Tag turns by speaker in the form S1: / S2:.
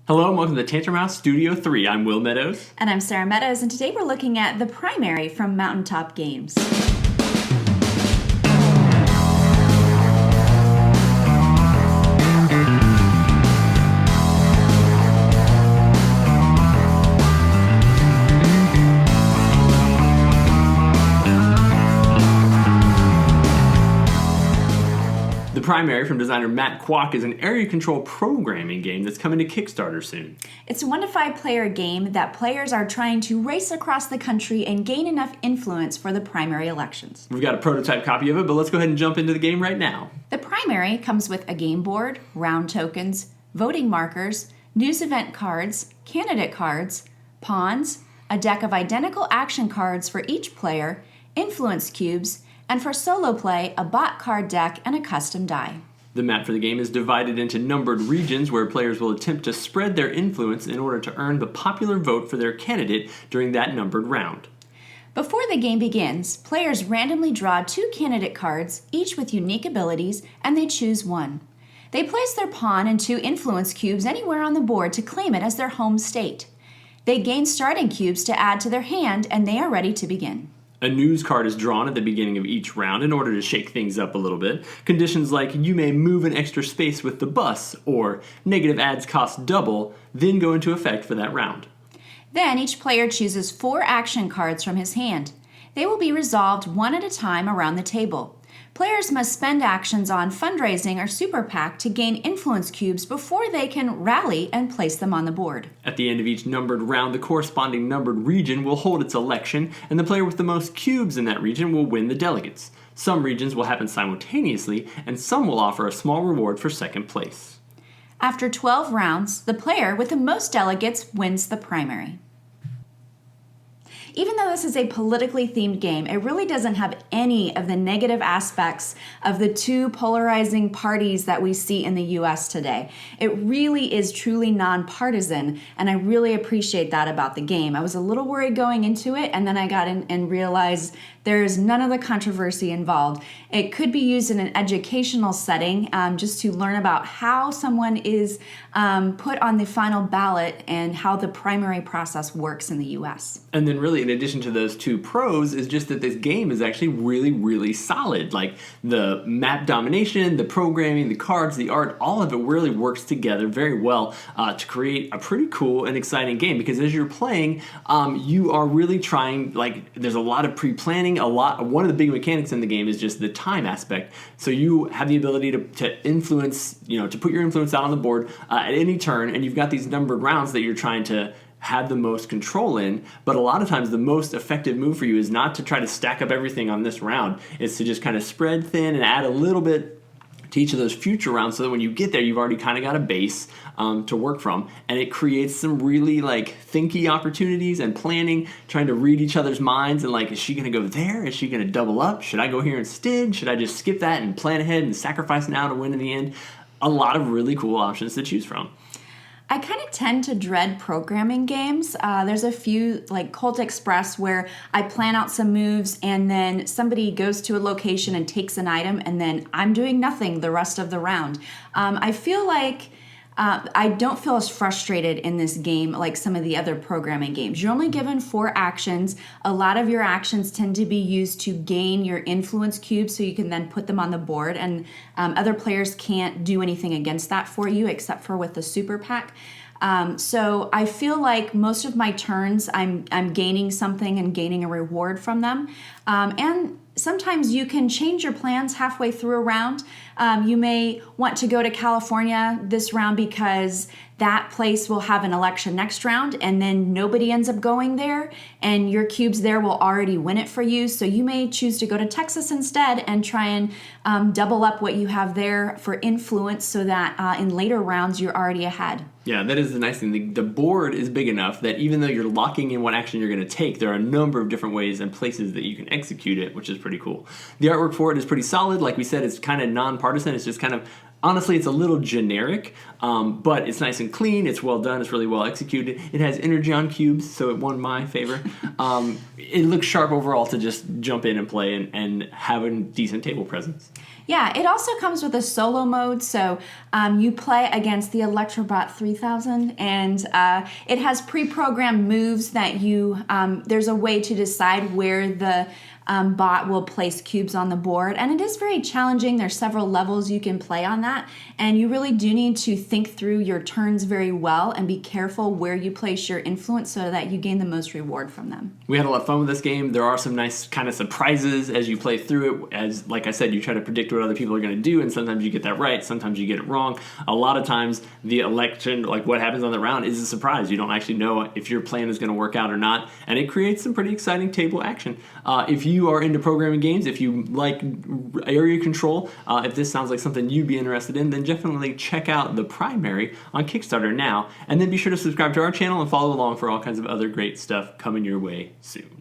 S1: Hello and welcome to Tantrum House Studio 3. I'm Will Meadows.
S2: And I'm Sara Meadows, and today we're looking at The Primary from Mountaintop Games.
S1: The Primary from designer Matt Kwok is an area control programming game that's coming to Kickstarter soon.
S2: It's a 1 to 5 player game that players are trying to race across the country and gain enough influence for the primary elections.
S1: We've got a prototype copy of it, but let's go ahead and jump into the game right now.
S2: The Primary comes with a game board, round tokens, voting markers, news event cards, candidate cards, pawns, a deck of identical action cards for each player, influence cubes, and for solo play, a bot card deck and a custom die.
S1: The map for the game is divided into numbered regions where players will attempt to spread their influence in order to earn the popular vote for their candidate during that numbered round.
S2: Before the game begins, players randomly draw 2 candidate cards, each with unique abilities, and they choose one. They place their pawn and 2 influence cubes anywhere on the board to claim it as their home state. They gain starting cubes to add to their hand, and they are ready to begin.
S1: A news card is drawn at the beginning of each round in order to shake things up a little bit. Conditions like you may move an extra space with the bus or negative ads cost double then go into effect for that round.
S2: Then each player chooses 4 action cards from his hand. They will be resolved one at a time around the table. Players must spend actions on fundraising or super PAC to gain influence cubes before they can rally and place them on the board.
S1: At the end of each numbered round, the corresponding numbered region will hold its election, and the player with the most cubes in that region will win the delegates. Some regions will happen simultaneously, and some will offer a small reward for second place.
S2: After 12 rounds, the player with the most delegates wins the primary. Even though this is a politically themed game, it really doesn't have any of the negative aspects of the 2 polarizing parties that we see in the US today. It really is truly nonpartisan, and I really appreciate that about the game. I was a little worried going into it, and then I got in and realized there's none of the controversy involved. It could be used in an educational setting just to learn about how someone is put on the final ballot and how the primary process works in the US.
S1: And then really, in addition to those 2 pros, is just that this game is actually really, really solid. Like the map domination, the programming, the cards, the art, all of it really works together very well to create a pretty cool and exciting game. Because as you're playing, you are really trying, like there's a lot of pre-planning, one of the big mechanics in the game is just the time aspect. So you have the ability to influence, to put your influence out on the board at any turn, and you've got these numbered rounds that you're trying to have the most control in, but a lot of times the most effective move for you is not to try to stack up everything on this round. It's to just kind of spread thin and add a little bit to each of those future rounds so that when you get there, you've already kind of got a base to work from. And it creates some really thinky opportunities and planning, trying to read each other's minds and is she going to go there? Is she going to double up? Should I go here instead? Should I just skip that and plan ahead and sacrifice now to win in the end? A lot of really cool options to choose from.
S2: I kind of tend to dread programming games. There's a few like Colt Express where I plan out some moves and then somebody goes to a location and takes an item and then I'm doing nothing the rest of the round. I feel like I don't feel as frustrated in this game like some of the other programming games. You're only given 4 actions. A lot of your actions tend to be used to gain your influence cubes so you can then put them on the board, and other players can't do anything against that for you except for with the super PAC. So I feel like most of my turns I'm gaining something and gaining a reward from them. And sometimes you can change your plans halfway through a round. You may want to go to California this round because that place will have an election next round and then nobody ends up going there and your cubes there will already win it for you. So you may choose to go to Texas instead and try and double up what you have there for influence so that in later rounds you're already ahead.
S1: Yeah, that is the nice thing. The board is big enough that even though you're locking in what action you're going to take, there are a number of different ways and places that you can execute it, which is pretty cool. The artwork for it is pretty solid. Like we said, it's kind of nonpartisan. It's just kind of Honestly, it's a little generic, but it's nice and clean. It's well done. It's really well executed. It has Energon cubes, so it won my favor. It looks sharp overall to just jump in and play and have a decent table presence.
S2: Yeah, it also comes with a solo mode, so you play against the Electrobot 3000, and it has pre-programmed moves that there's a way to decide where the bot will place cubes on the board, and it is very challenging. There's several levels you can play on that, and you really do need to think through your turns very well and be careful where you place your influence so that you gain the most reward from them.
S1: We had a lot of fun with this game. There are some nice kind of surprises as you play through it. As like I said, you try to predict what other people are going to do, and sometimes you get that right, sometimes you get it wrong. A lot of times the election, like what happens on the round, is a surprise. You don't actually know if your plan is going to work out or not, and it creates some pretty exciting table action. If you are into programming games, if you like area control, if this sounds like something you'd be interested in, then definitely check out the primary on Kickstarter now, and then be sure to subscribe to our channel and follow along for all kinds of other great stuff coming your way soon.